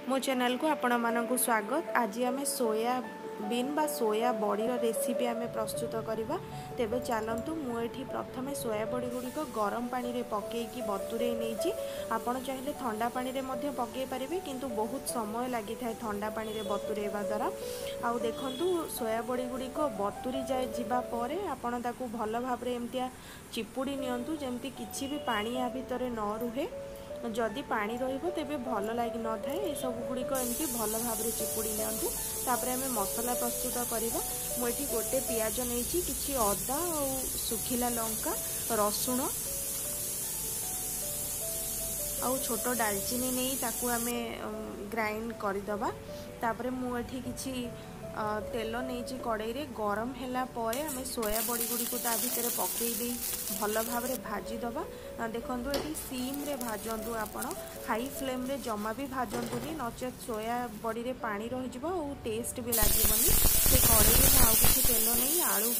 मो चैनल को आपण मानक स्वागत। आज आम सोयाबीन बा सोया बड़ी रेसिपी आम प्रस्तुत करवा। तेबे चलतु मुझे प्रथम सोया बड़ी गुड़िक गरम पानी रे पकईकी बतुरे नहीं। आपड़ चाहिए ठंडा पानी रे मध्य पकई पारे किंतु बहुत समय लगी था ठंडा पानी रे बतुरेवा द्वारा। आउ देखु सोया बड़ी गुड़िक बतुरी जाए जावापर आपण ताकू भल भाव एमतिया चिपुड़ी नियंतु जेमती किछि भी पानी या भितर न रुहे। जदि पानी रहिबो तेबे भल लगी न थाए। ए सब गुड़िक एमती भल भाव चिपुड़ी नियंतु। तापरे आमे मसला प्रस्तुत करबा। मुझे गोटे पियाज नहीं किछि अदा और सुखिला लंका रसुण आउ छोट डालचीनी नहीं ताकू आमे ग्राइंड करदबा। तापरे मुझे किछि तेल नहीं कड़ाई रे गरम हैला परे आमे सोया बड़ी गुड़ी को ता भितर पकई दे भल भाव भाजीदबा। देखंतु एटी सीम रे भाजंतु आपण हाई फ्लेम रे जमा भी भाजंतुनी नचेत सोया बड़ी रे पानी रही जिवो और टेस्ट भी लागेबनी। से कड़ाई रे आउ किछि तेल नहीं आलू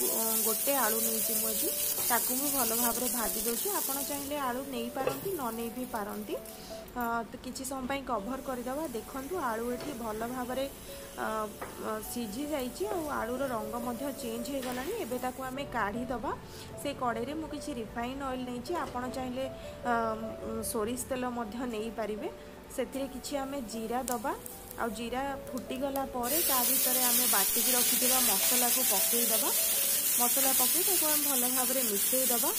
गोटे आलू नहीं मुझे ताकू भी भल भाव भाजी दउछि। आपण चाहिले आलू नहीं पारंती न नहीं भी पारंती। तो किसी समय कभर करदे। देखु आलू ये भल भाव सिझी जाइए और आलूर रंग चेंज हो गलानी। एबे ताकू आमे काढ़ीदबा। से कड़े में किसी रिफाइन ऑयल नहीं आपड़ चाहिए सोरिष तेल नहीं पारे। से किसी आमे जीरा दबा आ जीरा फुटीगला ता भितर आमे बाटिकी रखिथिबा मसला को पकईदबा। मसला पकई ताकू आम भल भाव मिसईदबा।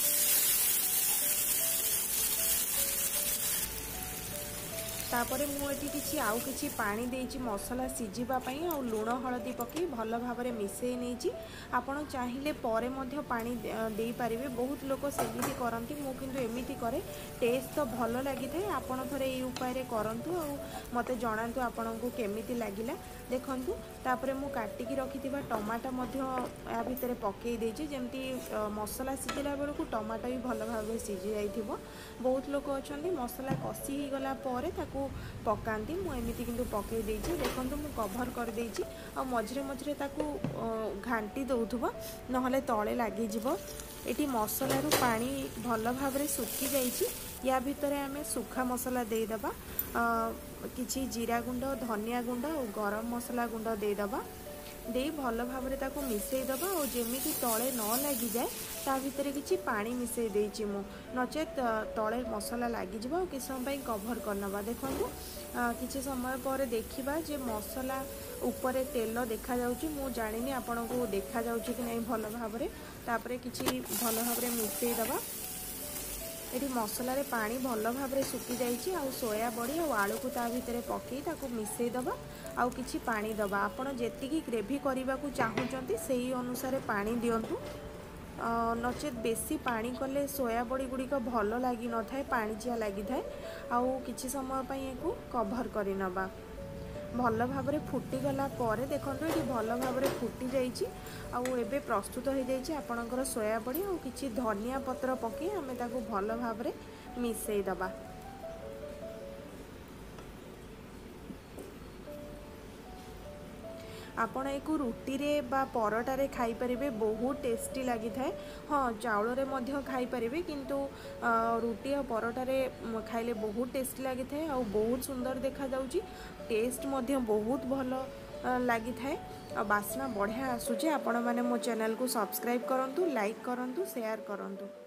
तापरे मुझे किसी आउ किसी पानी देइछि मसला सिझिबापई और लुण हलदी पकई भल भाव मिसई नहीं। आपड़ चाहिए परे मध्य पानी दे पारिबे। बहुत लोक सेमिति करंती मु किंतु एमिति करे टेस्ट तो भल लगी थाए। आपड़ थरे ए उपाय करंतु और मते जणांतु आपनको केमिति लागिला। देखंतु तापरे मु काटिकी रखिथिबा टमाटा मध्य या भितर पकई देइछि जेमति मसला सिझिला बेलकु टमाटा भी भल भाव सिझी जाइथिबो। बहुत लोक अछंती मसला कषि ही गला परे ताकू पकाती मुझे किंतु पकई देइछि। देखंतु मु कभर कर देइछि आ मझरे मझरे ताकू घांटी दउथबो नहले तळे लागि जिवो। एटी मसला रु पानी भल भाव सुखी जाइछि। या भितर आमे सुखा मसला देदबा किछि जीरा गुंड धनिया गुंड और गरम मसला गुंड देदबा। दे भल भाव मिसईदबा और जेमिति तले न लगी जाए ता भितर किछि पानी मिसई देइछि मु नचेत तले मसला लागि जिवो। कि समय कभर करनबा। देखंतु किछि समय पर देखिबा जे मसला ऊपर तेल देखा जाउछि। मु जानिनी आपनको देखा जाउछि कि नहीं भल भाव रे। तापरे किछि भल भाव मिसईदबा। ये मसला रे पानी भल भाव सुखी जाइए आ सोया बड़ी और आलू को ता भितर पकई ताकू मिसईदबा आउ किछि पानी दबा। आपण जेतिकी ग्रेवी करने को चाहूँगी से अनुसार पानी दिंतु। नचेत बेसी पानी कले सोया बड़ी गुड़िक भल लगी न थाए पाणिचिया लगी थाए। आउ किछि समय पई एको कभर करि नबा। भल भाव फुटीगला देखो ये भल भाव फुटी जाइए प्रस्तुत हो जाइए आपणकर सोया बड़ी और किसी धनिया पत्र पकई आम ताकू भल भाव मिसईदबा। आपण एक रुटी रे बा परोटा रे खाई परिबे बहुत टेस्टी लगी थाए। हाँ चाउल रे मध्य खाई परिबे किंतु रुटी और परोटा रे खाइले बहुत टेस्टी लगी थाए और बहुत सुंदर देखा जाउची। टेस्ट मध्य बहुत भल लगी थाए और बास्ना बढ़िया आसुचे। आपण माने मो चैनल को सब्सक्राइब करंतु, लाइक करंतु, शेयर करंतु।